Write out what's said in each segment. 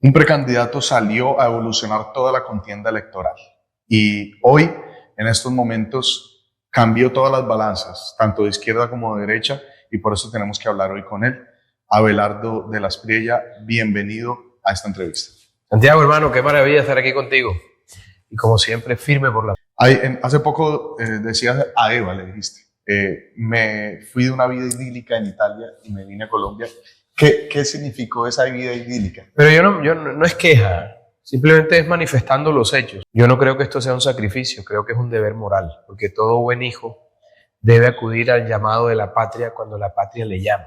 Un precandidato salió a evolucionar toda la contienda electoral y hoy, en estos momentos, cambió todas las balanzas, tanto de izquierda como de derecha, y por eso tenemos que hablar hoy con él. Abelardo de la Espriella, bienvenido a esta entrevista. Santiago, hermano, qué maravilla estar aquí contigo. Y como siempre, firme por la... Hace poco decías a Eva, le dijiste, me fui de una vida idílica en Italia y me vine a Colombia. ¿Qué significó esa vida idílica? Pero no es queja, simplemente es manifestando los hechos. Yo no creo que esto sea un sacrificio, creo que es un deber moral, porque todo buen hijo debe acudir al llamado de la patria cuando la patria le llama.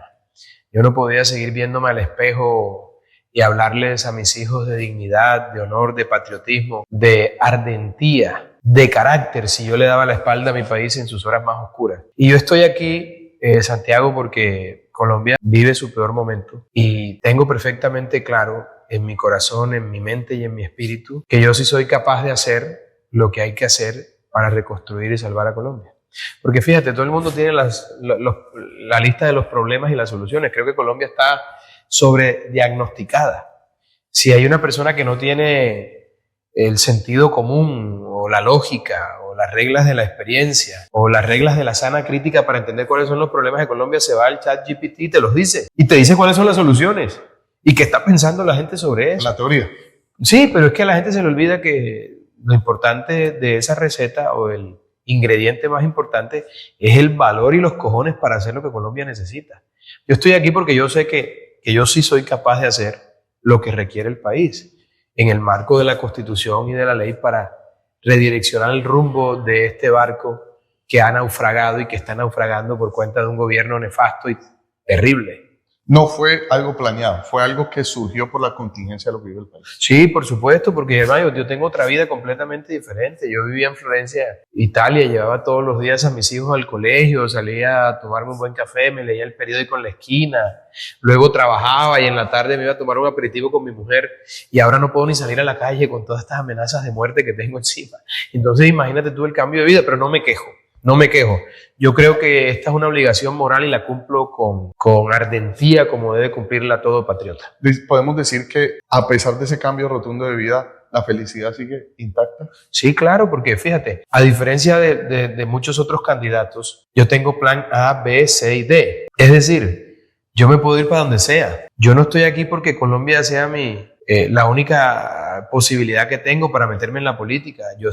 Yo no podía seguir viéndome al espejo y hablarles a mis hijos de dignidad, de honor, de patriotismo, de ardentía, de carácter, si yo le daba la espalda a mi país en sus horas más oscuras. Y yo estoy aquí, Santiago, porque Colombia vive su peor momento y tengo perfectamente claro en mi corazón, en mi mente y en mi espíritu que yo sí soy capaz de hacer lo que hay que hacer para reconstruir y salvar a Colombia. Porque fíjate, todo el mundo tiene la lista de los problemas y las soluciones. Creo que Colombia está sobrediagnosticada. Si hay una persona que no tiene el sentido común o la lógica o las reglas de la experiencia o las reglas de la sana crítica para entender cuáles son los problemas de Colombia, se va al ChatGPT y te los dice. Y te dice cuáles son las soluciones. ¿Y qué está pensando la gente sobre eso? La teoría. Sí, pero es que a la gente se le olvida que lo importante de esa receta o el ingrediente más importante es el valor y los cojones para hacer lo que Colombia necesita. Yo estoy aquí porque yo sé que yo sí soy capaz de hacer lo que requiere el país en el marco de la Constitución y de la ley para redireccionar el rumbo de este barco que ha naufragado y que está naufragando por cuenta de un gobierno nefasto y terrible. No fue algo planeado, fue algo que surgió por la contingencia de lo que vive el país. Sí, por supuesto, porque hermano, yo tengo otra vida completamente diferente. Yo vivía en Florencia, Italia, llevaba todos los días a mis hijos al colegio, salía a tomarme un buen café, me leía el periódico en la esquina, luego trabajaba y en la tarde me iba a tomar un aperitivo con mi mujer y ahora no puedo ni salir a la calle con todas estas amenazas de muerte que tengo encima. Entonces imagínate tú el cambio de vida, pero no me quejo. No me quejo. Yo creo que esta es una obligación moral y la cumplo con ardentía como debe cumplirla todo patriota. ¿Podemos decir que a pesar de ese cambio rotundo de vida, la felicidad sigue intacta? Sí, claro, porque fíjate, a diferencia de muchos otros candidatos, yo tengo plan A, B, C y D. Es decir, yo me puedo ir para donde sea. Yo no estoy aquí porque Colombia sea la única posibilidad que tengo para meterme en la política. Yo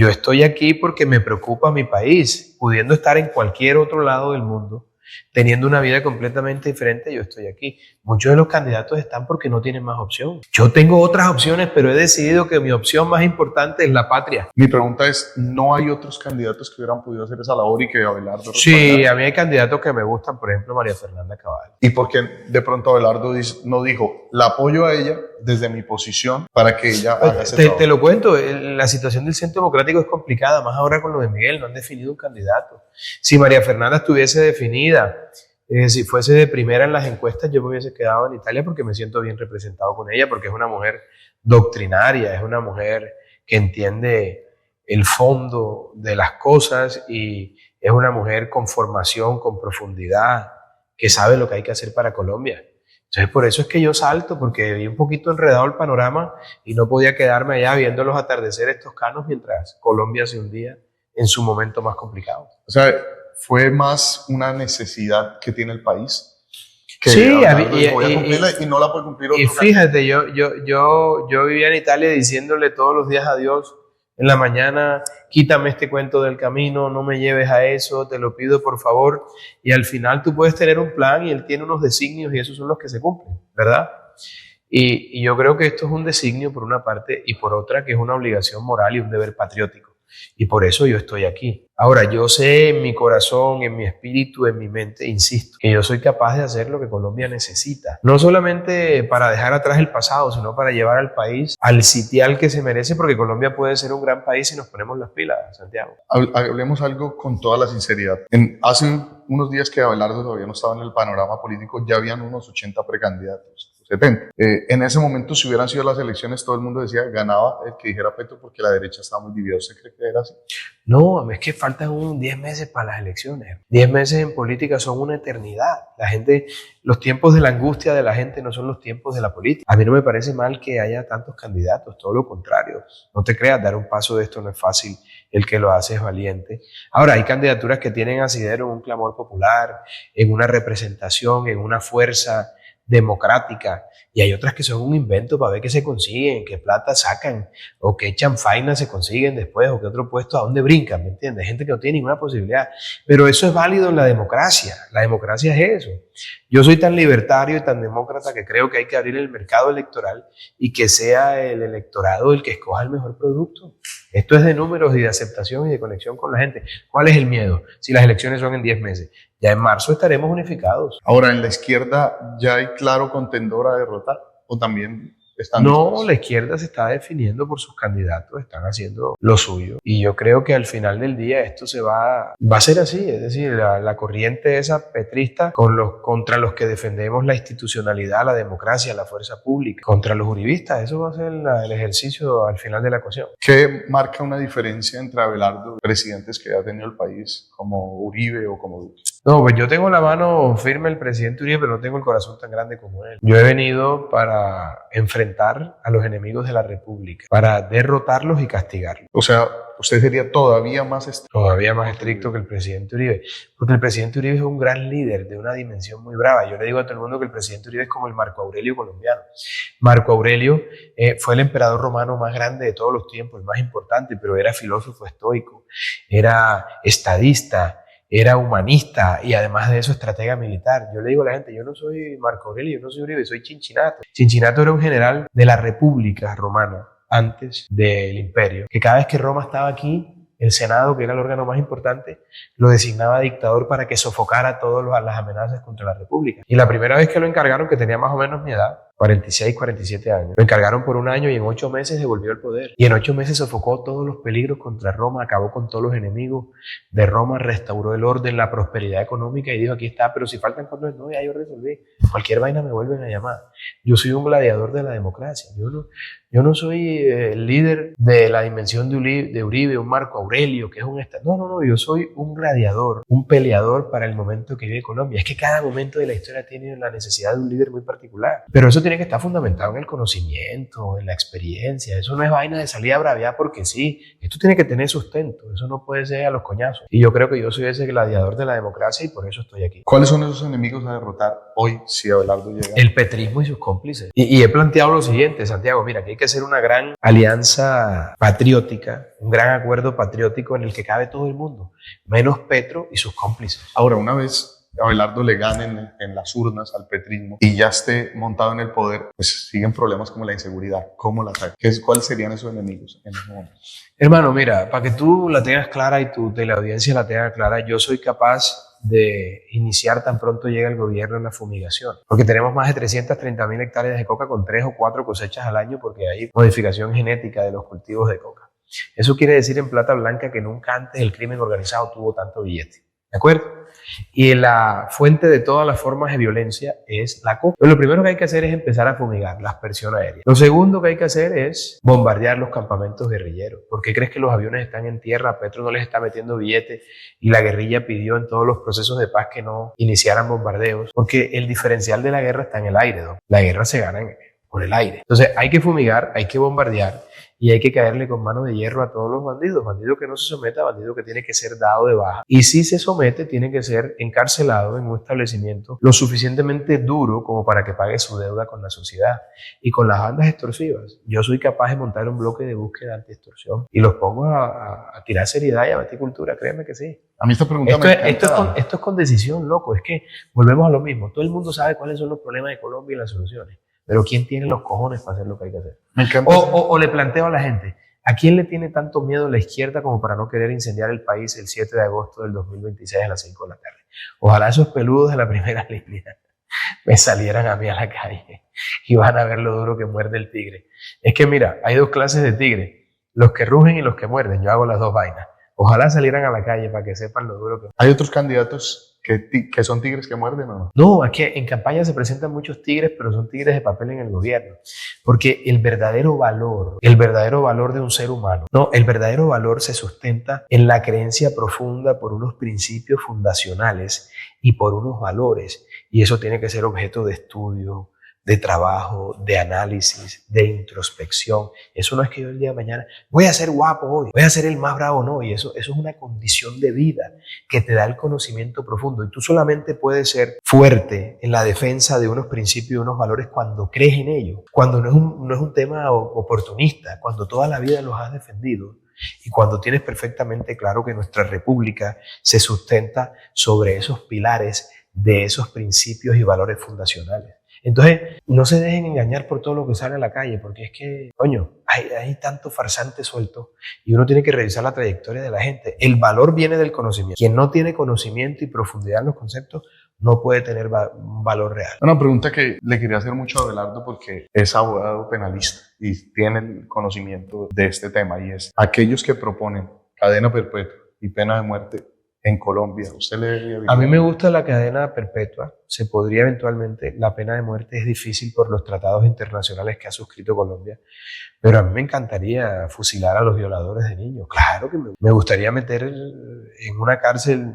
estoy aquí porque me preocupa mi país, pudiendo estar en cualquier otro lado del mundo, teniendo una vida completamente diferente. Yo estoy aquí. Muchos de los candidatos están porque no tienen más opción. Yo tengo otras opciones, pero he decidido que mi opción más importante es la patria. Mi pregunta es, ¿no hay otros candidatos que hubieran podido hacer esa labor y que Abelardo Sí, a mí hay candidatos que me gustan, por ejemplo, María Fernanda Cabal. ¿Y por qué de pronto Abelardo no dijo, la apoyo a ella desde mi posición para que ella haga ese trabajo? Te lo cuento, la situación del Centro Democrático es complicada, más ahora con lo de Miguel, no han definido un candidato. Si María Fernanda estuviese definida, si fuese de primera en las encuestas, yo me hubiese quedado en Italia porque me siento bien representado con ella, porque es una mujer doctrinaria, es una mujer que entiende el fondo de las cosas y es una mujer con formación, con profundidad, que sabe lo que hay que hacer para Colombia. Entonces por eso es que yo salto, porque vi un poquito enredado el panorama y no podía quedarme allá viendo los atardeceres toscanos mientras Colombia se hundía en su momento más complicado. O sea, fue más una necesidad que tiene el país. Que sí, voy a cumplirla y no la puede cumplir otro. Y fíjate, yo vivía en Italia diciéndole todos los días adiós en la mañana, quítame este cuento del camino, no me lleves a eso, te lo pido por favor. Y al final tú puedes tener un plan y él tiene unos designios y esos son los que se cumplen, ¿verdad? Y yo creo que esto es un designio por una parte y por otra que es una obligación moral y un deber patriótico. Y por eso yo estoy aquí. Ahora, yo sé en mi corazón, en mi espíritu, en mi mente, insisto, que yo soy capaz de hacer lo que Colombia necesita. No solamente para dejar atrás el pasado, sino para llevar al país al sitial que se merece, porque Colombia puede ser un gran país si nos ponemos las pilas, Santiago. Hablemos algo con toda la sinceridad. Hace unos días que Abelardo todavía no estaba en el panorama político, ya habían unos 80 precandidatos. 70. En ese momento, si hubieran sido las elecciones, todo el mundo decía ganaba el que dijera Petro porque la derecha estaba muy dividida. ¿Usted cree que era así? No, es que faltan 10 meses para las elecciones. 10 meses en política son una eternidad. La gente, los tiempos de la angustia de la gente no son los tiempos de la política. A mí no me parece mal que haya tantos candidatos, todo lo contrario. No te creas, dar un paso de esto no es fácil. El que lo hace es valiente. Ahora, hay candidaturas que tienen asidero en un clamor popular, en una representación, en una fuerza democrática, y hay otras que son un invento para ver qué se consiguen, qué plata sacan, o qué chanfaina se consiguen después, o qué otro puesto, a dónde brincan, ¿me entiendes? Gente que no tiene ninguna posibilidad. Pero eso es válido en la democracia. La democracia es eso. Yo soy tan libertario y tan demócrata que creo que hay que abrir el mercado electoral y que sea el electorado el que escoja el mejor producto. Esto es de números y de aceptación y de conexión con la gente. ¿Cuál es el miedo? Si las elecciones son en 10 meses. Ya en marzo estaremos unificados. Ahora, en la izquierda ya hay claro contendor a derrotar, o también están No, dispuestos? la izquierda se está definiendo por sus candidatos, están haciendo lo suyo. Y yo creo que al final del día esto va a ser así. Es decir, la corriente esa petrista contra los que defendemos la institucionalidad, la democracia, la fuerza pública, contra los uribistas. Eso va a ser el ejercicio al final de la ecuación. ¿Qué marca una diferencia entre Abelardo y presidentes que ha tenido el país, como Uribe o como Duque? No, pues yo tengo la mano firme el presidente Uribe, pero no tengo el corazón tan grande como él. Yo he venido para enfrentar a los enemigos de la República, para derrotarlos y castigarlos. O sea, usted sería todavía más estricto. Todavía más estricto que el presidente Uribe, porque el presidente Uribe es un gran líder de una dimensión muy brava. Yo le digo a todo el mundo que el presidente Uribe es como el Marco Aurelio colombiano. Marco Aurelio fue el emperador romano más grande de todos los tiempos, el más importante, pero era filósofo estoico, era estadista, era humanista y además de eso estratega militar. Yo le digo a la gente, yo no soy Marco Aurelio, yo no soy Uribe, soy Cincinnato. Cincinnato era un general de la República Romana antes del imperio, que cada vez que Roma estaba aquí, el Senado, que era el órgano más importante, lo designaba dictador para que sofocara todas las amenazas contra la República. Y la primera vez que lo encargaron, que tenía más o menos mi edad, 46, 47 años. Lo encargaron por un año y en 8 meses devolvió el poder. Y en 8 meses sofocó todos los peligros contra Roma, acabó con todos los enemigos de Roma, restauró el orden, la prosperidad económica y dijo, aquí está, pero si faltan cosas, no, ya yo resolví. Cualquier vaina me vuelven a llamar. Yo soy un gladiador de la democracia. Yo no soy el líder de la dimensión de Uribe, un Marco Aurelio, que es un estado. No, yo soy un gladiador, un peleador para el momento que vive Colombia. Es que cada momento de la historia tiene la necesidad de un líder muy particular. Pero eso tiene que estar fundamentado en el conocimiento, en la experiencia. Eso no es vaina de salir a braviar porque sí. Esto tiene que tener sustento. Eso no puede ser a los coñazos. Y yo creo que yo soy ese gladiador de la democracia y por eso estoy aquí. ¿Cuáles son esos enemigos a derrotar hoy si Abelardo llega? El petrismo y sus cómplices. Y he planteado lo siguiente, Santiago, mira, que hay que hacer una gran alianza patriótica, un gran acuerdo patriótico en el que cabe todo el mundo, menos Petro y sus cómplices. Ahora, una vez Abelardo le gane en las urnas al petrismo y ya esté montado en el poder, pues siguen problemas como la inseguridad. ¿Cómo la ataca? ¿Cuáles serían esos enemigos en ese momento? Hermano, mira, para que tú la tengas clara y tu teleaudiencia la tenga clara, yo soy capaz de iniciar tan pronto llega el gobierno en la fumigación, porque tenemos más de 330.000 hectáreas de coca con 3 o 4 cosechas al año porque hay modificación genética de los cultivos de coca. Eso quiere decir en plata blanca que nunca antes el crimen organizado tuvo tanto billete. ¿De acuerdo? Y la fuente de todas las formas de violencia es la coca. Lo primero que hay que hacer es empezar a fumigar la aspersión aérea. Lo segundo que hay que hacer es bombardear los campamentos guerrilleros. ¿Por qué crees que los aviones están en tierra? Petro no les está metiendo billetes y la guerrilla pidió en todos los procesos de paz que no iniciaran bombardeos. Porque el diferencial de la guerra está en el aire, ¿no? La guerra se gana por el aire. Entonces hay que fumigar, hay que bombardear y hay que caerle con mano de hierro a todos los bandidos. Bandido que no se someta, bandido que tiene que ser dado de baja. Y si se somete, tiene que ser encarcelado en un establecimiento lo suficientemente duro como para que pague su deuda con la sociedad. Y con las bandas extorsivas, yo soy capaz de montar un bloque de búsqueda anti-extorsión y los pongo a tirar seriedad y a batir cultura, créeme que sí. A mí esta pregunta me encanta. Esto es con decisión, loco. Es que volvemos a lo mismo. Todo el mundo sabe cuáles son los problemas de Colombia y las soluciones. Pero ¿quién tiene los cojones para hacer lo que hay que hacer? Me encanta. O le planteo a la gente, ¿a quién le tiene tanto miedo la izquierda como para no querer incendiar el país el 7 de agosto del 2026 a las 5 de la tarde? Ojalá esos peludos de la primera línea me salieran a mí a la calle y van a ver lo duro que muerde el tigre. Es que mira, hay dos clases de tigre, los que rugen y los que muerden. Yo hago las dos vainas. Ojalá salieran a la calle para que sepan lo duro que... ¿Hay otros candidatos que son tigres que muerden o no? No, es que en campaña se presentan muchos tigres, pero son tigres de papel en el gobierno. Porque el verdadero valor de un ser humano, no, el verdadero valor se sustenta en la creencia profunda por unos principios fundacionales y por unos valores. Y eso tiene que ser objeto de estudio, de trabajo, de análisis, de introspección. Eso no es que yo el día de mañana voy a ser guapo hoy, voy a ser el más bravo, no. Y eso es una condición de vida que te da el conocimiento profundo. Y tú solamente puedes ser fuerte en la defensa de unos principios y unos valores cuando crees en ellos, cuando no es un tema oportunista, cuando toda la vida los has defendido. Y cuando tienes perfectamente claro que nuestra república se sustenta sobre esos pilares de esos principios y valores fundacionales. Entonces, no se dejen engañar por todo lo que sale a la calle, porque es que, coño, hay tanto farsante suelto y uno tiene que revisar la trayectoria de la gente. El valor viene del conocimiento. Quien no tiene conocimiento y profundidad en los conceptos no puede tener un valor real. Una pregunta que le quería hacer mucho a Abelardo porque es abogado penalista y tiene el conocimiento de este tema, y es aquellos que proponen cadena perpetua y pena de muerte en Colombia. ¿Usted le... A mí me gusta la cadena perpetua. Se podría eventualmente, la pena de muerte es difícil por los tratados internacionales que ha suscrito Colombia, pero a mí me encantaría fusilar a los violadores de niños. Claro que me gustaría meter en una cárcel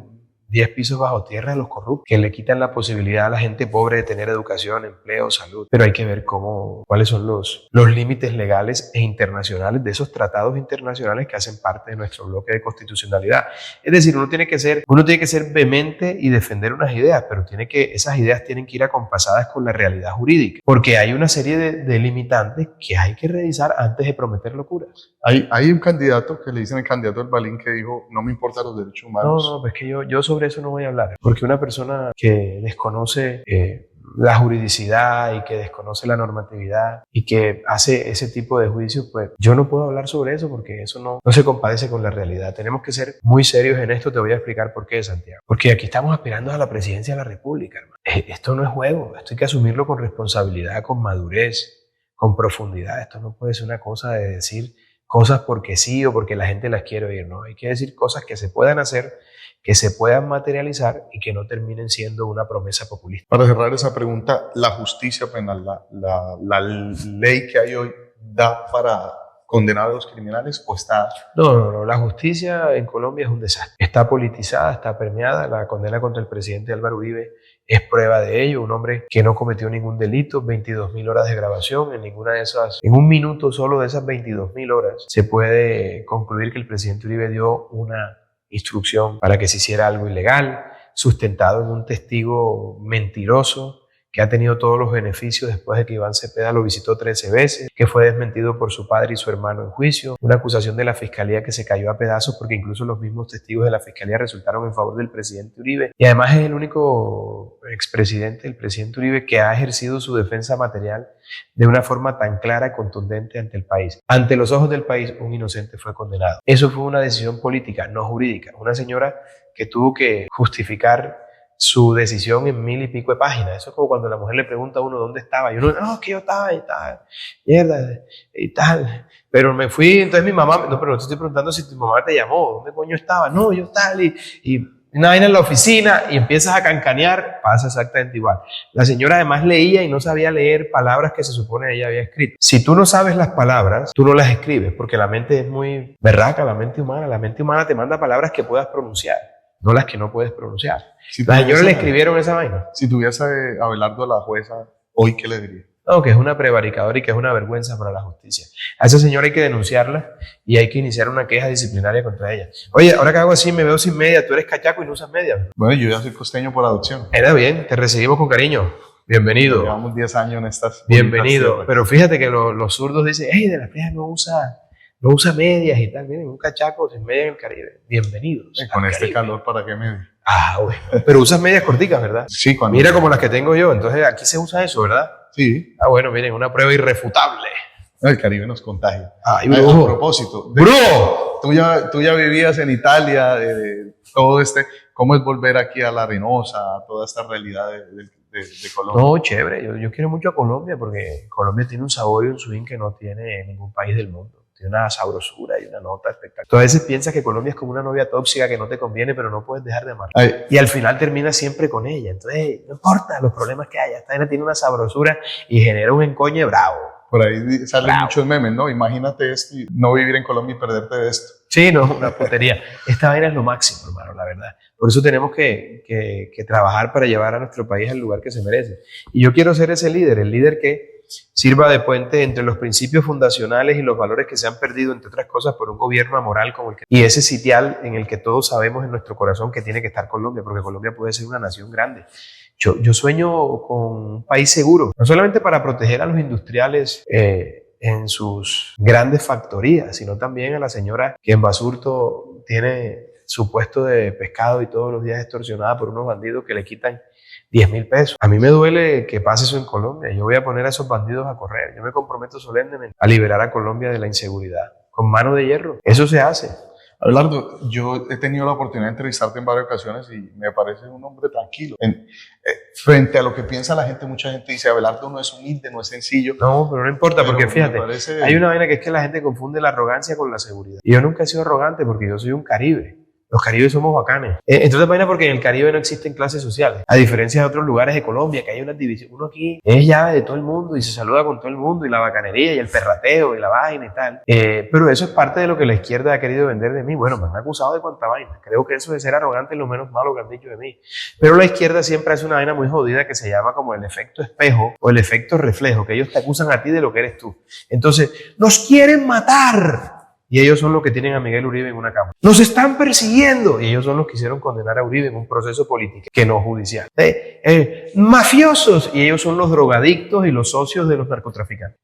10 pisos bajo tierra a los corruptos, que le quitan la posibilidad a la gente pobre de tener educación, empleo, salud. Pero hay que ver cuáles son los límites legales e internacionales de esos tratados internacionales que hacen parte de nuestro bloque de constitucionalidad. Es decir, uno tiene que ser vehemente y defender unas ideas, pero esas ideas tienen que ir acompasadas con la realidad jurídica, porque hay una serie de limitantes que hay que revisar antes de prometer locuras. Hay un candidato que le dicen el candidato del Balín que dijo, no me importan los derechos humanos. No, pues que yo sobre eso no voy a hablar, porque una persona que desconoce la juridicidad y que desconoce la normatividad y que hace ese tipo de juicios, pues yo no puedo hablar sobre eso porque eso no se compadece con la realidad. Tenemos que ser muy serios en esto. Te voy a explicar por qué, Santiago. Porque aquí estamos aspirando a la presidencia de la República, hermano. Esto no es juego, esto hay que asumirlo con responsabilidad, con madurez, con profundidad. Esto no puede ser una cosa de decir cosas porque sí o porque la gente las quiere oír, ¿no? Hay que decir cosas que se puedan hacer, que se puedan materializar y que no terminen siendo una promesa populista. Para cerrar esa pregunta, ¿la justicia penal, la ley que hay hoy, da para condenar a los criminales o está...? No. La justicia en Colombia es un desastre. Está politizada, está permeada. La condena contra el presidente Álvaro Uribe es prueba de ello. Un hombre que no cometió ningún delito, 22.000 horas de grabación. En un minuto solo de esas 22.000 horas, se puede concluir que el presidente Uribe dio una instrucción para que se hiciera algo ilegal, sustentado en un testigo mentiroso que ha tenido todos los beneficios después de que Iván Cepeda lo visitó 13 veces, que fue desmentido por su padre y su hermano en juicio, una acusación de la fiscalía que se cayó a pedazos porque incluso los mismos testigos de la fiscalía resultaron en favor del presidente Uribe, y además es el único expresidente, el presidente Uribe, que ha ejercido su defensa material de una forma tan clara y contundente ante el país. Ante los ojos del país, un inocente fue condenado. Eso fue una decisión política, no jurídica. Una señora que tuvo que justificar su decisión en 1000 y pico de páginas. Eso es como cuando la mujer le pregunta a uno dónde estaba, y uno, no, es que yo estaba y tal, mierda, y tal, pero me fui, entonces mi mamá, no, pero no te estoy preguntando si tu mamá te llamó, ¿dónde coño estaba? No, yo tal, y una vaina en la oficina, y empiezas a cancanear, pasa exactamente igual. La señora además leía y no sabía leer palabras que se supone ella había escrito. Si tú no sabes las palabras, tú no las escribes, porque la mente es muy berraca, la mente humana te manda palabras que puedas pronunciar, no las que no puedes pronunciar. La señora le escribieron esa vaina. Si tuviese a Abelardo a la jueza, ¿hoy qué le diría? No, que es una prevaricadora y que es una vergüenza para la justicia. A esa señora hay que denunciarla y hay que iniciar una queja disciplinaria contra ella. Oye, ahora que hago así, me veo sin media, tú eres cachaco y no usas media. Bueno, yo ya soy costeño por adopción. Era bien, te recibimos con cariño. Bienvenido. Llevamos 10 años en estas... Bienvenido. Pero fíjate que los zurdos dicen, hey, de la Prieja no usa medias y tal. Miren, un cachaco sin medias en el Caribe. Bienvenidos. Con este Caribe. Calor, ¿para qué media? Ah, bueno. Pero usas medias corticas, ¿verdad? Sí, cuando... Mira como las que tengo yo. Entonces aquí se usa eso, ¿verdad? Sí. Ah, bueno, miren, una prueba irrefutable. El Caribe nos contagia. Ay, a propósito. ¡Bro! Tú ya vivías en Italia, todo ¿cómo es volver aquí a la Arenosa, a toda esta realidad de Colombia? No, chévere. Yo quiero mucho a Colombia porque Colombia tiene un sabor y un swing que no tiene ningún país del mundo. tiene una sabrosura y una nota espectacular. Tú a veces piensas que Colombia es como una novia tóxica que no te conviene, pero no puedes dejar de amar. Y al final terminas siempre con ella. Entonces, no importa los problemas que haya, esta vaina tiene una sabrosura y genera un encoñe bravo. Por ahí salen muchos memes, ¿no? Imagínate esto y no vivir en Colombia y perderte de esto. Sí, no, una putería. Esta vaina es lo máximo, hermano, la verdad. Por eso tenemos que trabajar para llevar a nuestro país al lugar que se merece. Y yo quiero ser ese líder, el líder que sirva de puente entre los principios fundacionales y los valores que se han perdido, entre otras cosas, por un gobierno amoral como el que... Y ese sitial en el que todos sabemos en nuestro corazón que tiene que estar Colombia, porque Colombia puede ser una nación grande. Yo sueño con un país seguro, no solamente para proteger a los industriales en sus grandes factorías, sino también a la señora que en Basurto tiene su puesto de pescado y todos los días extorsionada por unos bandidos que le quitan 10.000 pesos. A mí me duele que pase eso en Colombia. Yo voy a poner a esos bandidos a correr. Yo me comprometo solemnemente a liberar a Colombia de la inseguridad. Con mano de hierro. Eso se hace. Abelardo, yo he tenido la oportunidad de entrevistarte en varias ocasiones y me parece un hombre tranquilo. Frente a lo que piensa la gente, mucha gente dice, Abelardo no es humilde, no es sencillo. No, pero no importa, porque fíjate, hay una vaina que es que la gente confunde la arrogancia con la seguridad. Y yo nunca he sido arrogante porque yo soy un caribe. Los caribes somos bacanes. Entonces, vaina porque en el Caribe no existen clases sociales. A diferencia de otros lugares de Colombia, que hay una división. Uno aquí es llave de todo el mundo y se saluda con todo el mundo y la bacanería y el perrateo y la vaina y tal. Pero eso es parte de lo que la izquierda ha querido vender de mí. Bueno, me han acusado de cuánta vaina. Creo que eso de ser arrogante es lo menos malo que han dicho de mí. Pero la izquierda siempre hace una vaina muy jodida que se llama como el efecto espejo o el efecto reflejo, que ellos te acusan a ti de lo que eres tú. Entonces, nos quieren matar. Y ellos son los que tienen a Miguel Uribe en una cama. Nos están persiguiendo. Y ellos son los que hicieron condenar a Uribe en un proceso político, que no judicial. Mafiosos. Y ellos son los drogadictos y los socios de los narcotraficantes.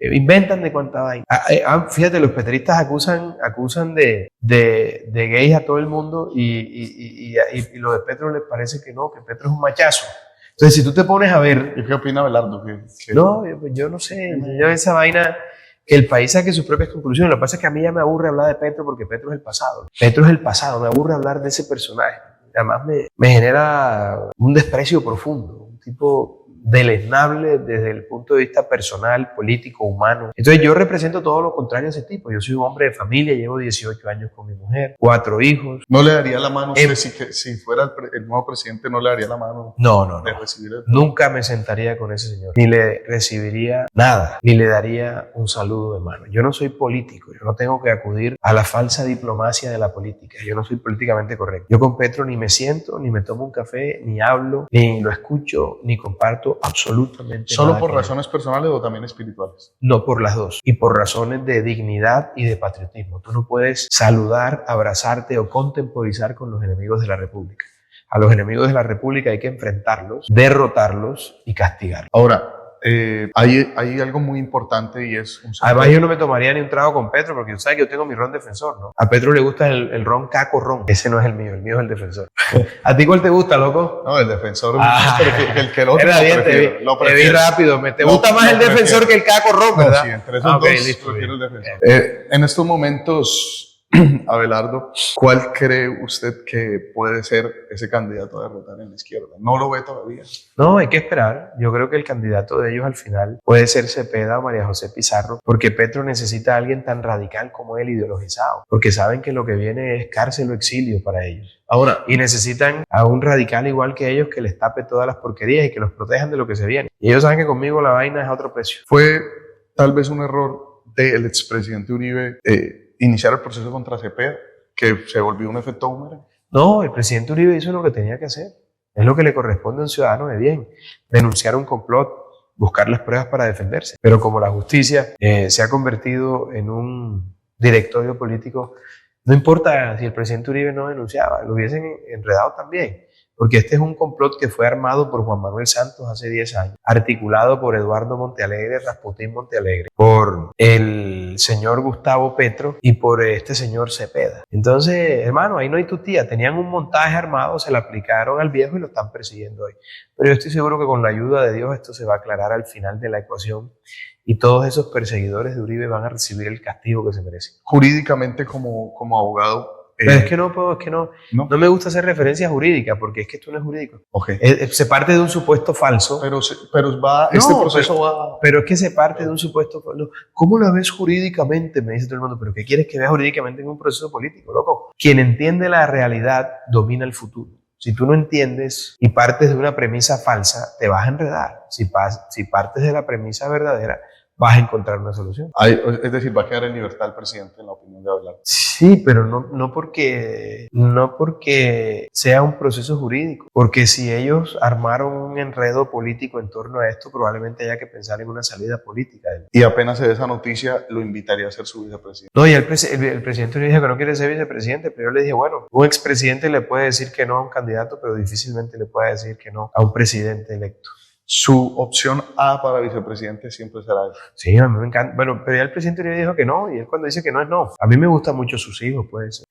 Inventan de cuánta vaina. Fíjate, los petristas acusan de gays a todo el mundo y lo de Petro les parece que no, que Petro es un machazo. Entonces, si tú te pones a ver... ¿Y qué opina Abelardo? No, yo no sé. Yo esa vaina... Que el país saque sus propias conclusiones. Lo que pasa es que a mí ya me aburre hablar de Petro porque Petro es el pasado. Petro es el pasado, me aburre hablar de ese personaje. Además me genera un desprecio profundo, un tipo deleznable desde el punto de vista personal, político, humano. Entonces yo represento todo lo contrario a ese tipo. Yo soy un hombre de familia, llevo 18 años con mi mujer, 4 hijos. ¿No le daría la mano a usted si fuera el nuevo presidente, no le daría la mano? No. De recibir Nunca me sentaría con ese señor, ni le recibiría nada, ni le daría un saludo de mano. Yo no soy político, yo no tengo que acudir a la falsa diplomacia de la política. Yo no soy políticamente correcto. Yo con Petro ni me siento, ni me tomo un café, ni hablo, ni lo escucho, ni comparto absolutamente ¿Solo nada. por razones personales o también espirituales? No, por las dos. Y por razones de dignidad y de patriotismo. Tú no puedes saludar, abrazarte o contemporizar con los enemigos de la República. A los enemigos de la República hay que enfrentarlos, derrotarlos y castigarlos. Ahora, hay algo muy importante y es... Además, yo no me tomaría ni un trago con Petro porque tú sabes que yo tengo mi ron defensor, ¿no? A Petro le gusta el ron Caco Ron. Ese no es el mío es el defensor. ¿A ti cuál te gusta, loco? No, el defensor el que el otro lo prefiero. Te vi rápido. ¿Te gusta más el defensor que el Caco Ron, verdad? No, sí, entre esos dos listo, prefiero el defensor. En estos momentos... Abelardo, ¿cuál cree usted que puede ser ese candidato a derrotar en la izquierda? ¿No lo ve todavía? No, hay que esperar. Yo creo que el candidato de ellos al final puede ser Cepeda o María José Pizarro, porque Petro necesita a alguien tan radical como él, ideologizado, porque saben que lo que viene es cárcel o exilio para ellos. Ahora, y necesitan a un radical igual que ellos que les tape todas las porquerías y que los protejan de lo que se viene. Y ellos saben que conmigo la vaina es a otro precio. Fue tal vez un error del expresidente Uribe iniciar el proceso contra Cepeda, que se volvió un efecto boomerang. No, el presidente Uribe hizo lo que tenía que hacer. Es lo que le corresponde a un ciudadano de bien. Denunciar un complot, buscar las pruebas para defenderse. Pero como la justicia se ha convertido en un directorio político, no importa si el presidente Uribe no denunciaba, lo hubiesen enredado también. Porque este es un complot que fue armado por Juan Manuel Santos hace 10 años, articulado por Eduardo Montealegre, Rasputín Montealegre, por el señor Gustavo Petro y por este señor Cepeda. Entonces, hermano, ahí no hay tutía. Tenían un montaje armado, se lo aplicaron al viejo y lo están persiguiendo hoy. Pero yo estoy seguro que con la ayuda de Dios esto se va a aclarar al final de la ecuación y todos esos perseguidores de Uribe van a recibir el castigo que se merecen. Jurídicamente, como abogado, Pero es que no me gusta hacer referencias jurídicas porque es que esto no es jurídico. Okay. Se parte de un supuesto falso. Pero este proceso va... Pero es que se parte de un supuesto falso. ¿Cómo la ves jurídicamente? Me dice todo el mundo. ¿Pero qué quieres que vea jurídicamente en un proceso político, loco? Quien entiende la realidad domina el futuro. Si tú no entiendes y partes de una premisa falsa, te vas a enredar. Si partes de la premisa verdadera, vas a encontrar una solución. Es decir, va a quedar en libertad el presidente, en la opinión de Abelardo. Sí, pero no porque sea un proceso jurídico. Porque si ellos armaron un enredo político en torno a esto, probablemente haya que pensar en una salida política. Y apenas se dé esa noticia, lo invitaría a ser su vicepresidente. No, y el presidente le dijo que no quiere ser vicepresidente, pero yo le dije, bueno, un expresidente le puede decir que no a un candidato, pero difícilmente le puede decir que no a un presidente electo. Su opción A para vicepresidente siempre será él. Sí, a mí me encanta. Bueno, pero ya el presidente le dijo que no, y él cuando dice que no es no. A mí me gustan mucho sus hijos, pues.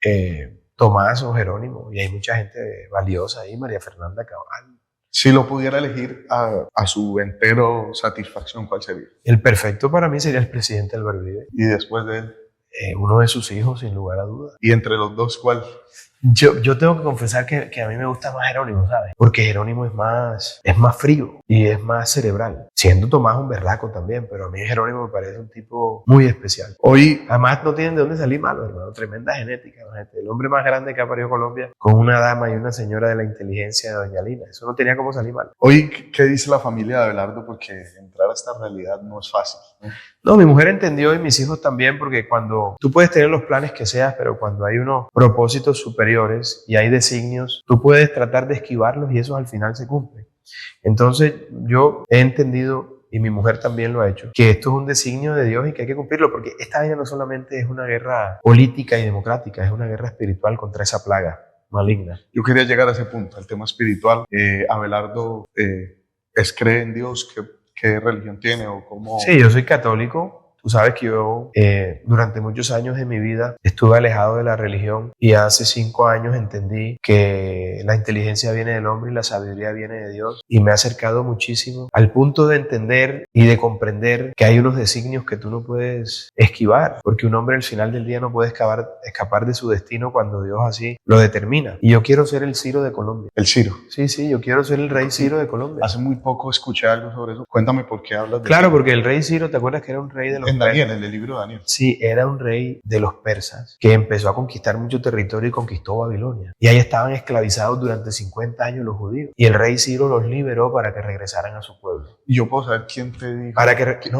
Tomás o Jerónimo, y hay mucha gente valiosa ahí, María Fernanda Cabal. Si lo pudiera elegir a su entero satisfacción, ¿cuál sería? El perfecto para mí sería el presidente Álvaro Uribe. ¿Y después de él? Uno de sus hijos, sin lugar a dudas. ¿Y entre los dos cuál? Yo tengo que confesar que a mí me gusta más Jerónimo, ¿sabes? Porque Jerónimo es más frío y es más cerebral. Siendo Tomás un berraco también, pero a mí Jerónimo me parece un tipo muy especial. Hoy, además, no tienen de dónde salir malos, hermano. Tremenda genética, gente. El hombre más grande que ha parido Colombia, con una dama y una señora de la inteligencia de Doña Lina. Eso no tenía cómo salir mal. Hoy, ¿qué dice la familia de Abelardo? Porque entrar a esta realidad no es fácil, ¿no? No, mi mujer entendió y mis hijos también, porque cuando tú puedes tener los planes que seas, pero cuando hay unos propósitos superiores y hay designios, tú puedes tratar de esquivarlos y esos al final se cumplen. Entonces yo he entendido, y mi mujer también lo ha hecho, que esto es un designio de Dios y que hay que cumplirlo, porque esta vaina no solamente es una guerra política y democrática, es una guerra espiritual contra esa plaga maligna. Yo quería llegar a ese punto, al tema espiritual. Abelardo cree en Dios. ¿Qué religión tiene o cómo? Sí, yo soy católico. Tú sabes que yo durante muchos años de mi vida estuve alejado de la religión y hace 5 años entendí que la inteligencia viene del hombre y la sabiduría viene de Dios, y me he acercado muchísimo al punto de entender y de comprender que hay unos designios que tú no puedes esquivar, porque un hombre al final del día no puede escapar de su destino cuando Dios así lo determina. Y yo quiero ser el Ciro de Colombia. ¿El Ciro? Sí, yo quiero ser el rey Ciro de Colombia. Hace muy poco escuché algo sobre eso. Cuéntame por qué hablas de Claro, Ciro. porque el rey Ciro, ¿te acuerdas que era un rey de los en Daniel, en el libro de Daniel. Sí, era un rey de los persas que empezó a conquistar mucho territorio y conquistó Babilonia. Y ahí estaban esclavizados durante 50 años los judíos. Y el rey Ciro los liberó para que regresaran a su pueblo. ¿Y yo puedo saber quién te dijo?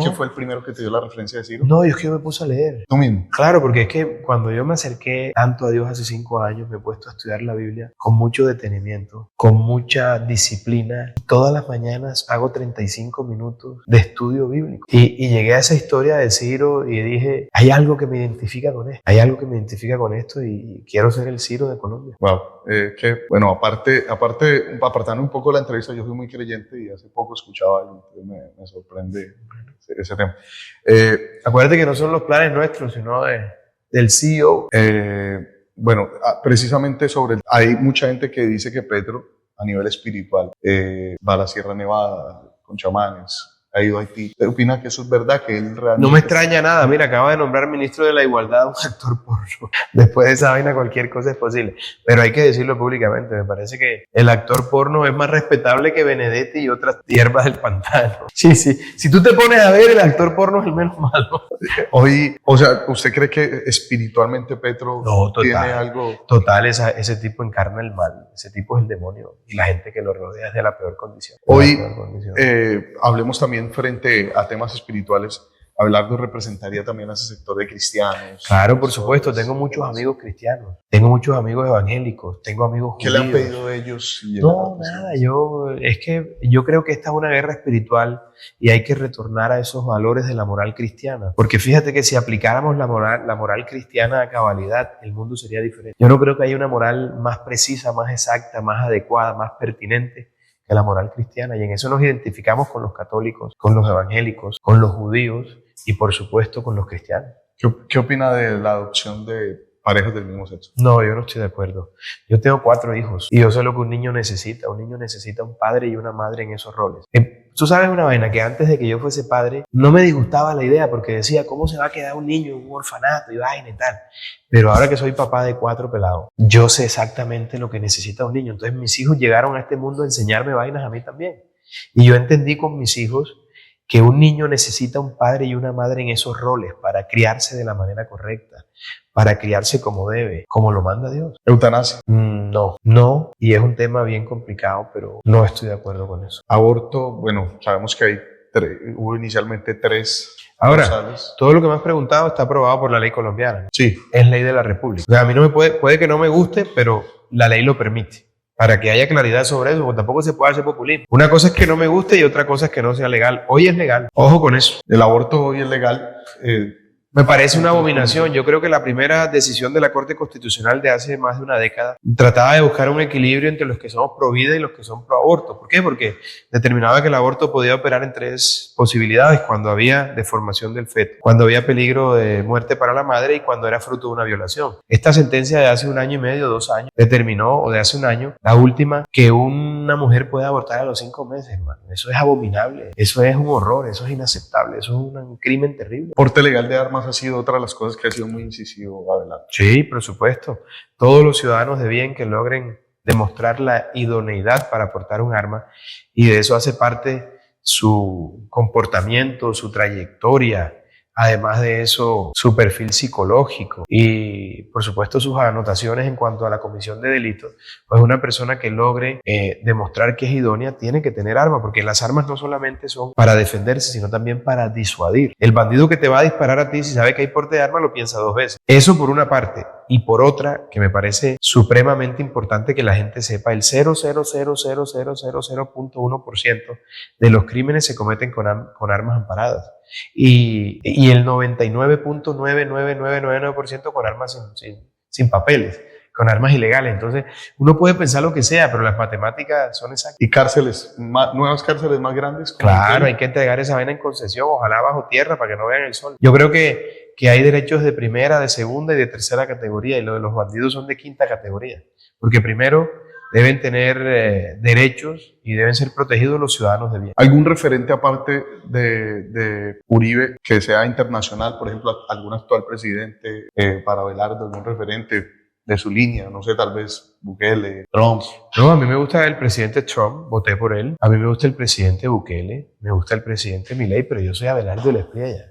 ¿Quién fue el primero que te dio la referencia de Ciro? No, es que yo me puse a leer. ¿Tú mismo? Claro, porque es que cuando yo me acerqué tanto a Dios hace 5 años, me he puesto a estudiar la Biblia con mucho detenimiento, con mucha disciplina. Todas las mañanas hago 35 minutos de estudio bíblico. Y llegué a esa historia de Ciro y dije, hay algo que me identifica con esto. Hay algo que me identifica con esto y quiero ser el Ciro de Colombia. Wow. Bueno, apartando un poco la entrevista, yo soy muy creyente y hace poco escuchaba algo, entonces me sorprende ese tema. Acuérdate que no son los planes nuestros, sino del CEO. Bueno, precisamente hay mucha gente que dice que Petro, a nivel espiritual, va a la Sierra Nevada con chamanes, ha ido a Haití. ¿Usted opina que eso es verdad? Que él realmente... No me extraña nada. Mira, acaba de nombrar ministro de la Igualdad a un actor porno. Después de esa vaina cualquier cosa es posible. Pero hay que decirlo públicamente. Me parece que el actor porno es más respetable que Benedetti y otras hierbas del pantano. Sí. Si tú te pones a ver, el actor porno es el menos malo. Hoy, o sea, ¿usted cree que espiritualmente Petro tiene algo? Total, ese tipo encarna el mal. Ese tipo es el demonio. Y la gente que lo rodea es de la peor condición. Hoy, hablemos también frente a temas espirituales. Abelardo representaría también a ese sector de cristianos. Claro, por supuesto. Tengo muchos amigos cristianos. Tengo muchos amigos evangélicos. Tengo amigos judíos. ¿Qué le han pedido ellos? No, nada. Yo creo que esta es una guerra espiritual y hay que retornar a esos valores de la moral cristiana. Porque fíjate que si aplicáramos la moral cristiana a cabalidad, el mundo sería diferente. Yo no creo que haya una moral más precisa, más exacta, más adecuada, más pertinente que la moral cristiana, y en eso nos identificamos con los católicos, con los evangélicos, con los judíos y por supuesto con los cristianos. ¿Qué opina de la adopción de parejas del mismo sexo? No, yo no estoy de acuerdo. Yo tengo 4 hijos y yo sé lo que un niño necesita. Un niño necesita un padre y una madre en esos roles. Tú sabes una vaina, que antes de que yo fuese padre, no me disgustaba la idea porque decía, ¿cómo se va a quedar un niño en un orfanato y vaina y tal? Pero ahora que soy papá de 4 pelados, yo sé exactamente lo que necesita un niño. Entonces mis hijos llegaron a este mundo a enseñarme vainas a mí también. Y yo entendí con mis hijos que un niño necesita un padre y una madre en esos roles para criarse de la manera correcta, para criarse como debe, como lo manda Dios. Eutanasia. No, y es un tema bien complicado, pero no estoy de acuerdo con eso. Aborto, bueno, sabemos que hubo inicialmente 3 Ahora, causales. todo lo que me has preguntado está aprobado por la ley colombiana. Sí. Es ley de la República. O sea, a mí no me puede que no me guste, pero la ley lo permite. Para que haya claridad sobre eso, porque tampoco se puede hacer populismo. Una cosa es que no me guste y otra cosa es que no sea legal. Hoy es legal. Ojo con eso. El aborto hoy es legal. Me parece una abominación. Yo creo que la primera decisión de la Corte Constitucional de hace más de una década trataba de buscar un equilibrio entre los que somos pro vida y los que son pro aborto. ¿Por qué? Porque determinaba que el aborto podía operar en 3 posibilidades: cuando había deformación del feto, cuando había peligro de muerte para la madre y cuando era fruto de una violación. Esta sentencia de hace 1 año y medio, 2 años, determinó, o de hace 1 año, la última, que una mujer puede abortar a los 5 meses, hermano. Eso es abominable, eso es un horror, eso es inaceptable, eso es un crimen terrible. Porte legal de armas ha sido otra de las cosas que ha sido muy incisivo, Abelardo. Sí, por supuesto. Todos los ciudadanos de bien que logren demostrar la idoneidad para portar un arma, y de eso hace parte su comportamiento, su trayectoria, además de eso, su perfil psicológico y, por supuesto, sus anotaciones en cuanto a la comisión de delitos. Pues una persona que logre demostrar que es idónea tiene que tener arma, porque las armas no solamente son para defenderse, sino también para disuadir. El bandido que te va a disparar a ti, si sabe que hay porte de arma, lo piensa 2 veces. Eso por una parte. Y por otra, que me parece supremamente importante que la gente sepa, el 0,00000,1% de los crímenes se cometen con armas amparadas. Y el 99,99999% con armas sin papeles, con armas ilegales. Entonces, uno puede pensar lo que sea, pero las matemáticas son exactas. Y cárceles, nuevas cárceles más grandes. Claro, hay que entregar esa vaina en concesión, ojalá bajo tierra para que no vean el sol. Yo creo que hay derechos de primera, de segunda y de tercera categoría, y lo de los bandidos son de 5ª categoría, porque primero deben tener derechos y deben ser protegidos los ciudadanos de bien. ¿Algún referente aparte de Uribe que sea internacional? Por ejemplo, algún actual presidente, para Abelardo, algún referente de su línea, no sé, tal vez Bukele, Trump. No, a mí me gusta el presidente Trump, voté por él. A mí me gusta el presidente Bukele, me gusta el presidente Milei, pero yo soy Abelardo Lespliella.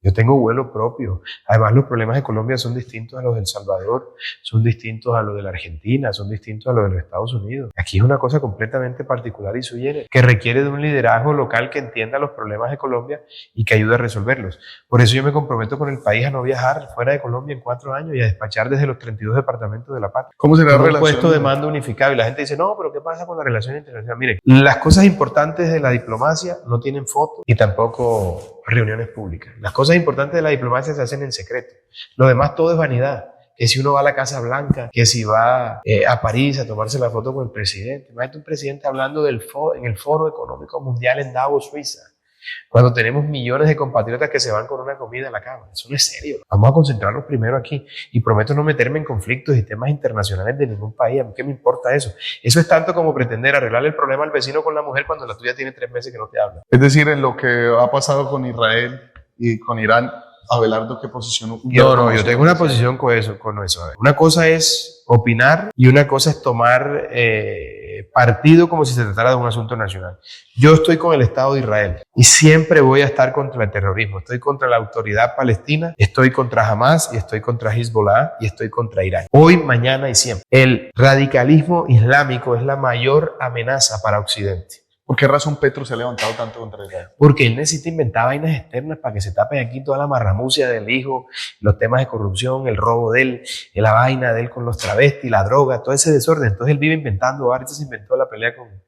Yo tengo vuelo propio. Además, los problemas de Colombia son distintos a los de El Salvador, son distintos a los de la Argentina, son distintos a los de los Estados Unidos. Aquí es una cosa completamente particular y sui generis, que requiere de un liderazgo local que entienda los problemas de Colombia y que ayude a resolverlos. Por eso yo me comprometo con el país a no viajar fuera de Colombia en 4 años y a despachar desde los 32 departamentos de la patria. ¿Cómo será la un relación? puesto de mando unificado. Y la gente dice, no, pero ¿qué pasa con la relación internacional? Miren, las cosas importantes de la diplomacia no tienen fotos y tampoco reuniones públicas. Las cosas importantes de la diplomacia se hacen en secreto. Lo demás todo es vanidad. Que si uno va a la Casa Blanca, que si va a París a tomarse la foto con el presidente. Imagínate un presidente hablando en el Foro Económico Mundial en Davos, Suiza, cuando tenemos millones de compatriotas que se van con una comida a la cama. Eso no es serio. Vamos a concentrarnos primero aquí, y prometo no meterme en conflictos y temas internacionales de ningún país. ¿A mí qué me importa eso? Eso es tanto como pretender arreglar el problema al vecino con la mujer cuando la tuya tiene 3 meses que no te habla. Es decir, en lo que ha pasado con Israel y con Irán, Abelardo, ¿qué posición? No, yo tengo una posición con eso. A ver, una cosa es opinar y una cosa es tomar partido como si se tratara de un asunto nacional. Yo estoy con el Estado de Israel y siempre voy a estar contra el terrorismo. Estoy contra la autoridad palestina, estoy contra Hamas y estoy contra Hezbollah y estoy contra Irán. Hoy, mañana y siempre. El radicalismo islámico es la mayor amenaza para Occidente. ¿Por qué razón Petro se ha levantado tanto contra Israel? Porque él necesita inventar vainas externas para que se tapen aquí toda la marramucia del hijo, los temas de corrupción, el robo de él, la vaina de él con los travestis, la droga, todo ese desorden. Entonces él vive inventando. Ahorita se inventó la pelea con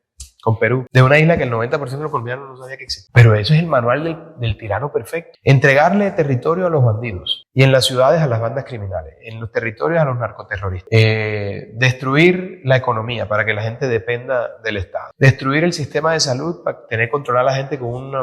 Perú, de una isla que el 90% de los colombianos no sabía que existía. Pero eso es el manual del tirano perfecto. Entregarle territorio a los bandidos y en las ciudades a las bandas criminales, en los territorios a los narcoterroristas. Destruir la economía para que la gente dependa del Estado. Destruir el sistema de salud para tener controlada a la gente con un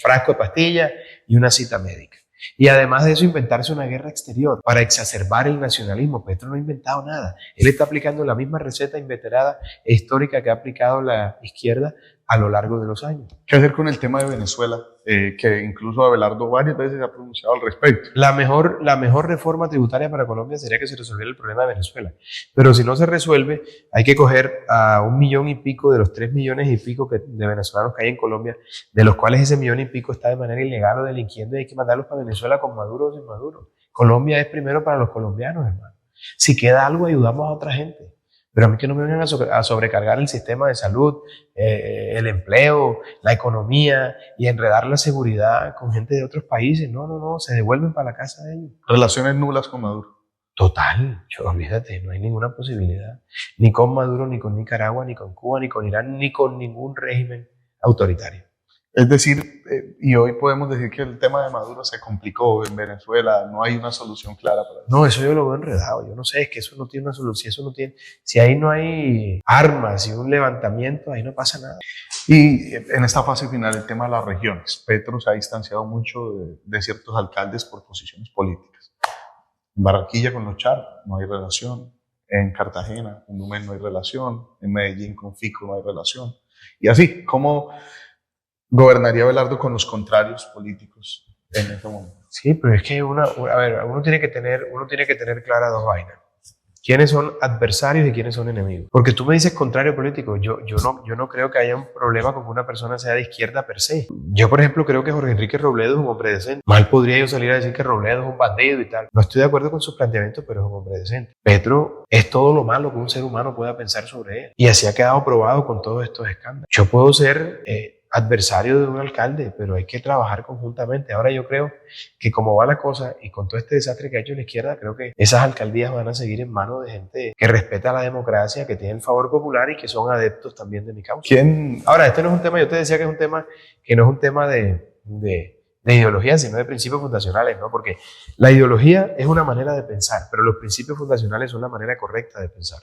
frasco de pastillas y una cita médica. Y además de eso, inventarse una guerra exterior para exacerbar el nacionalismo. Petro no ha inventado nada. Él está aplicando la misma receta inveterada e histórica que ha aplicado la izquierda a lo largo de los años. ¿Qué hacer con el tema de Venezuela? Que incluso Abelardo varias veces se ha pronunciado al respecto. La mejor reforma tributaria para Colombia sería que se resolviera el problema de Venezuela. Pero si no se resuelve, hay que coger a 1 millón y pico de los 3 millones y pico de venezolanos que hay en Colombia, de los cuales ese 1 millón y pico está de manera ilegal o delinquiendo, y hay que mandarlos para Venezuela con Maduro o sin Maduro. Colombia es primero para los colombianos, hermano. Si queda algo, ayudamos a otra gente. Pero a mí que no me vengan a sobrecargar el sistema de salud, el empleo, la economía y enredar la seguridad con gente de otros países. No, se devuelven para la casa de ellos. Relaciones nulas con Maduro. Total, olvídate, no hay ninguna posibilidad. Ni con Maduro, ni con Nicaragua, ni con Cuba, ni con Irán, ni con ningún régimen autoritario. Es decir, y hoy podemos decir que el tema de Maduro se complicó en Venezuela, no hay una solución clara para eso. No, eso yo lo veo enredado. Yo no sé, es que eso no tiene una solución. Si ahí no hay armas y un levantamiento, ahí no pasa nada. Y en esta fase final, el tema de las regiones. Petro se ha distanciado mucho de ciertos alcaldes por posiciones políticas. En Barranquilla con los Char no hay relación. En Cartagena con Numen no hay relación. En Medellín con Fico no hay relación. Y así, ¿cómo gobernaría Abelardo con los contrarios políticos en ese momento? Sí, pero es que uno tiene que tener claras dos vainas. ¿Quiénes son adversarios y quiénes son enemigos? Porque tú me dices contrario político. Yo no creo que haya un problema con que una persona sea de izquierda per se. Yo, por ejemplo, creo que Jorge Enrique Robledo es un hombre decente. Mal podría yo salir a decir que Robledo es un bandido y tal. No estoy de acuerdo con sus planteamientos, pero es un hombre decente. Petro es todo lo malo que un ser humano pueda pensar sobre él. Y así ha quedado probado con todos estos escándalos. Yo puedo ser adversario de un alcalde, pero hay que trabajar conjuntamente. Ahora yo creo que como va la cosa y con todo este desastre que ha hecho la izquierda, creo que esas alcaldías van a seguir en manos de gente que respeta la democracia, que tiene el favor popular y que son adeptos también de mi causa. Ahora, este no es un tema, yo te decía que es un tema que no es un tema de ideología, sino de principios fundacionales, ¿no? Porque la ideología es una manera de pensar, pero los principios fundacionales son la manera correcta de pensar.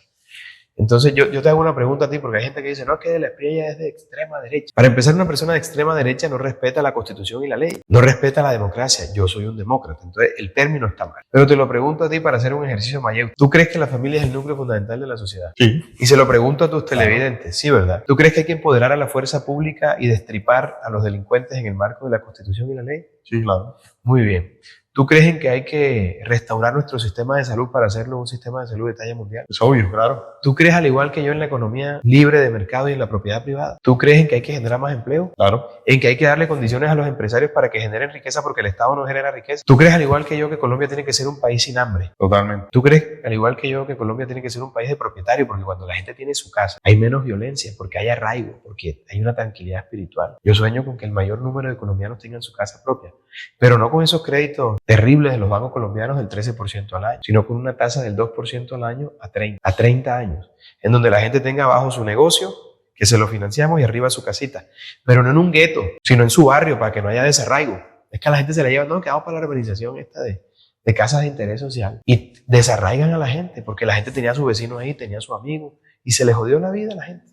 Entonces yo te hago una pregunta a ti, porque hay gente que dice, no, que de la Espriella es de extrema derecha. Para empezar, una persona de extrema derecha no respeta la Constitución y la ley, no respeta la democracia. Yo soy un demócrata, entonces el término está mal. Pero te lo pregunto a ti para hacer un ejercicio mayéutico. ¿Tú crees que la familia es el núcleo fundamental de la sociedad? Sí. Y se lo pregunto a tus televidentes, sí, ¿verdad? ¿Tú crees que hay que empoderar a la fuerza pública y destripar a los delincuentes en el marco de la Constitución y la ley? Sí, claro. Muy bien. ¿Tú crees en que hay que restaurar nuestro sistema de salud para hacerlo un sistema de salud de talla mundial? Es obvio, claro. ¿Tú crees, al igual que yo, en la economía libre de mercado y en la propiedad privada? ¿Tú crees en que hay que generar más empleo? Claro. ¿En que hay que darle condiciones a los empresarios para que generen riqueza porque el Estado no genera riqueza? ¿Tú crees, al igual que yo, que Colombia tiene que ser un país sin hambre? Totalmente. ¿Tú crees, al igual que yo, que Colombia tiene que ser un país de propietarios? Porque cuando la gente tiene su casa hay menos violencia, porque hay arraigo, porque hay una tranquilidad espiritual. Yo sueño con que el mayor número de colombianos tengan su casa propia, pero no con esos créditos terribles de los bancos colombianos del 13% al año, sino con una tasa del 2% al año a 30 años, en donde la gente tenga abajo su negocio, que se lo financiamos, y arriba su casita, pero no en un gueto, sino en su barrio, para que no haya desarraigo. Es que a la gente se la lleva, no, que vamos para la urbanización esta de casas de interés social, y desarraigan a la gente, porque la gente tenía a su vecino ahí, tenía a su amigo, y se le jodió la vida a la gente.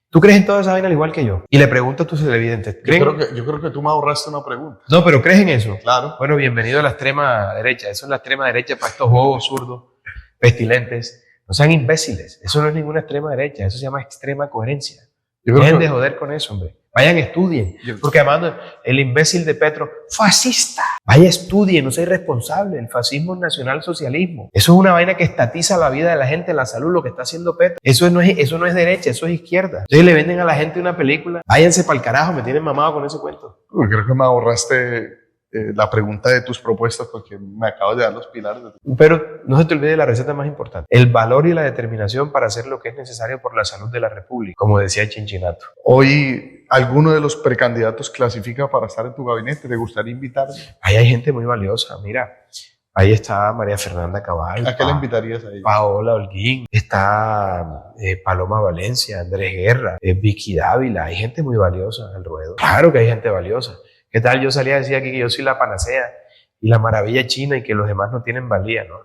¿Tú crees en toda esa vaina al igual que yo? Y le pregunto a tus televidentes. Yo creo que tú me ahorraste una pregunta. No, pero ¿crees en eso? Claro. Bueno, bienvenido a la extrema derecha. Eso es la extrema derecha para estos bobos zurdos, pestilentes. No sean imbéciles. Eso no es ninguna extrema derecha. Eso se llama extrema coherencia. Dejen de joder con eso, hombre. Vayan, estudien. Porque además el imbécil de Petro, fascista. Vaya, estudien, no sea irresponsable. El fascismo es nacionalsocialismo. Eso es una vaina que estatiza la vida de la gente, la salud, lo que está haciendo Petro. Eso no es derecha, eso es izquierda. Entonces le venden a la gente una película. Váyanse para el carajo, me tienen mamado con ese cuento. Creo que me ahorraste la pregunta de tus propuestas, porque me acabas de dar los pilares. Pero no se te olvide la receta más importante: el valor y la determinación para hacer lo que es necesario por la salud de la República, como decía Chinchinato. Hoy, ¿alguno de los precandidatos clasifica para estar en tu gabinete? ¿Te gustaría invitarme? Ahí hay gente muy valiosa, mira. Ahí está María Fernanda Cabal. ¿A qué le invitarías ahí? Paola Holguín. Está Paloma Valencia, Andrés Guerra, Vicky Dávila. Hay gente muy valiosa en el ruedo. Claro que hay gente valiosa. ¿Qué tal? Yo salía a decir aquí que yo soy la panacea y la maravilla china y que los demás no tienen valía. No.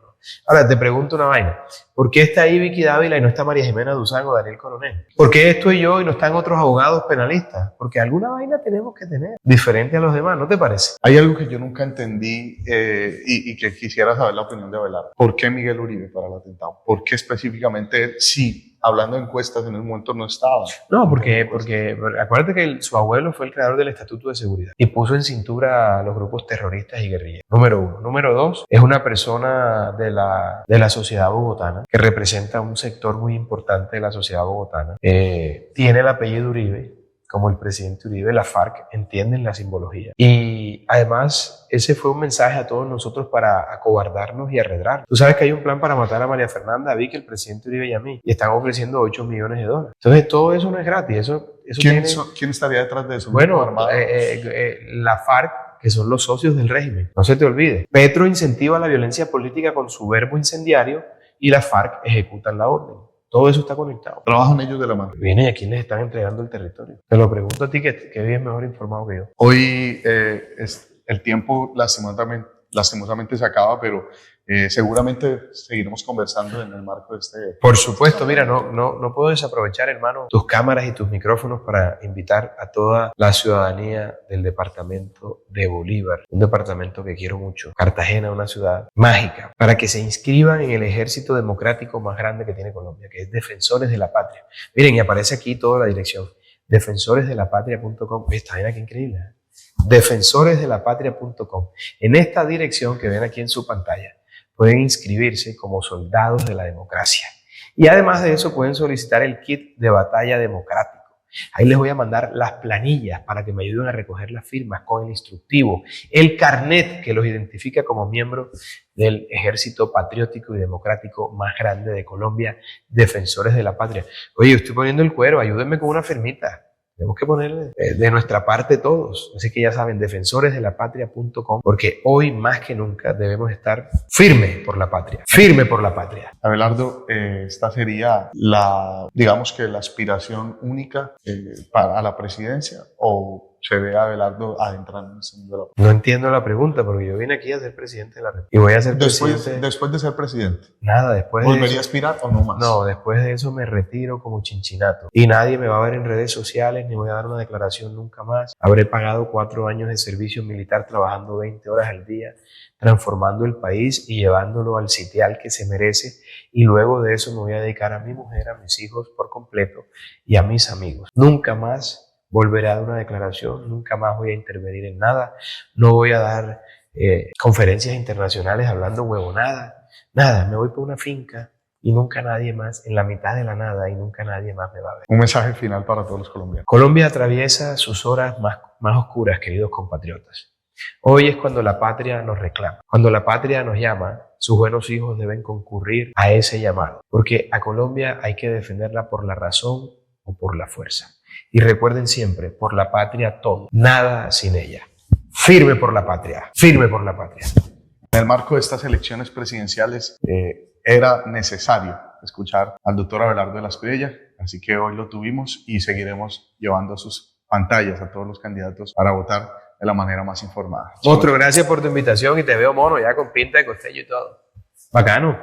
Ahora, te pregunto una vaina. ¿Por qué está ahí Vicky Dávila y no está María Jimena Duzán o Daniel Coronel? ¿Por qué estoy yo y no están otros abogados penalistas? Porque alguna vaina tenemos que tener, diferente a los demás, ¿no te parece? Hay algo que yo nunca entendí y que quisiera saber la opinión de Abelardo. ¿Por qué Miguel Uribe para el atentado? ¿Por qué específicamente él? Sí, hablando de encuestas en el momento no estaba. No, porque acuérdate que su abuelo fue el creador del Estatuto de Seguridad y puso en cintura a los grupos terroristas y guerrilleros. Número uno. Número dos, es una persona de la sociedad bogotana que representa un sector muy importante de la sociedad bogotana. Tiene el apellido Uribe, como el presidente Uribe. La FARC entienden la simbología. Y además, ese fue un mensaje a todos nosotros para acobardarnos y arredrar. Tú sabes que hay un plan para matar a María Fernanda, a Vicky, el presidente Uribe y a mí, y están ofreciendo $8 millones. Entonces, todo eso no es gratis. ¿Quién estaría detrás de eso? Bueno, la FARC, que son los socios del régimen. No se te olvide. Petro incentiva la violencia política con su verbo incendiario y la FARC ejecutan la orden. Todo eso está conectado. Trabajan ellos de la mano. Vienen y a quién les están entregando el territorio. Te lo pregunto a ti, que vives mejor informado que yo. Hoy el tiempo lastimosamente se acaba, pero seguramente seguiremos conversando en el marco de este... Por supuesto, mira, no puedo desaprovechar, hermano, tus cámaras y tus micrófonos para invitar a toda la ciudadanía del departamento de Bolívar, un departamento que quiero mucho, Cartagena, una ciudad mágica, para que se inscriban en el ejército democrático más grande que tiene Colombia, que es Defensores de la Patria. Miren, y aparece aquí toda la dirección, defensoresdelapatria.com. Esta vaina qué increíble, ¿eh? Defensoresdelapatria.com. En esta dirección que ven aquí en su pantalla, pueden inscribirse como soldados de la democracia. Y además de eso, pueden solicitar el kit de batalla democrático. Ahí les voy a mandar las planillas para que me ayuden a recoger las firmas con el instructivo, el carnet que los identifica como miembros del ejército patriótico y democrático más grande de Colombia, Defensores de la Patria. Oye, estoy poniendo el cuero, ayúdenme con una firmita. Tenemos que poner de nuestra parte todos. Así que ya saben, defensoresdelapatria.com, porque hoy más que nunca debemos estar firmes por la patria. Firme por la patria. Abelardo, esta sería digamos que la aspiración única a la presidencia, o se ve a Abelardo adentrando en ese mundo. No entiendo la pregunta, porque yo vine aquí a ser presidente de la República. Y voy a ser presidente. Después de ser presidente. Nada, después de eso. ¿Volvería a aspirar o no más? No, después de eso me retiro como Chinchinato. Y nadie me va a ver en redes sociales, ni voy a dar una declaración nunca más. Habré pagado 4 años de servicio militar trabajando 20 horas al día, transformando el país y llevándolo al sitial que se merece. Y luego de eso me voy a dedicar a mi mujer, a mis hijos por completo y a mis amigos. Nunca más volveré a dar una declaración, nunca más voy a intervenir en nada, no voy a dar conferencias internacionales hablando huevonada, nada, me voy por una finca y nunca nadie más, en la mitad de la nada, y nunca nadie más me va a ver. Un mensaje final para todos los colombianos. Colombia atraviesa sus horas más oscuras, queridos compatriotas. Hoy es cuando la patria nos reclama, cuando la patria nos llama. Sus buenos hijos deben concurrir a ese llamado, porque a Colombia hay que defenderla por la razón o por la fuerza. Y recuerden siempre, por la patria todo, nada sin ella. Firme por la patria, firme por la patria. En el marco de estas elecciones presidenciales era necesario escuchar al doctor Abelardo de la Espriella, así que hoy lo tuvimos y seguiremos llevando a sus pantallas a todos los candidatos para votar de la manera más informada. Monstruo, gracias por tu invitación y te veo mono ya con pinta de costeño y todo. Bacano.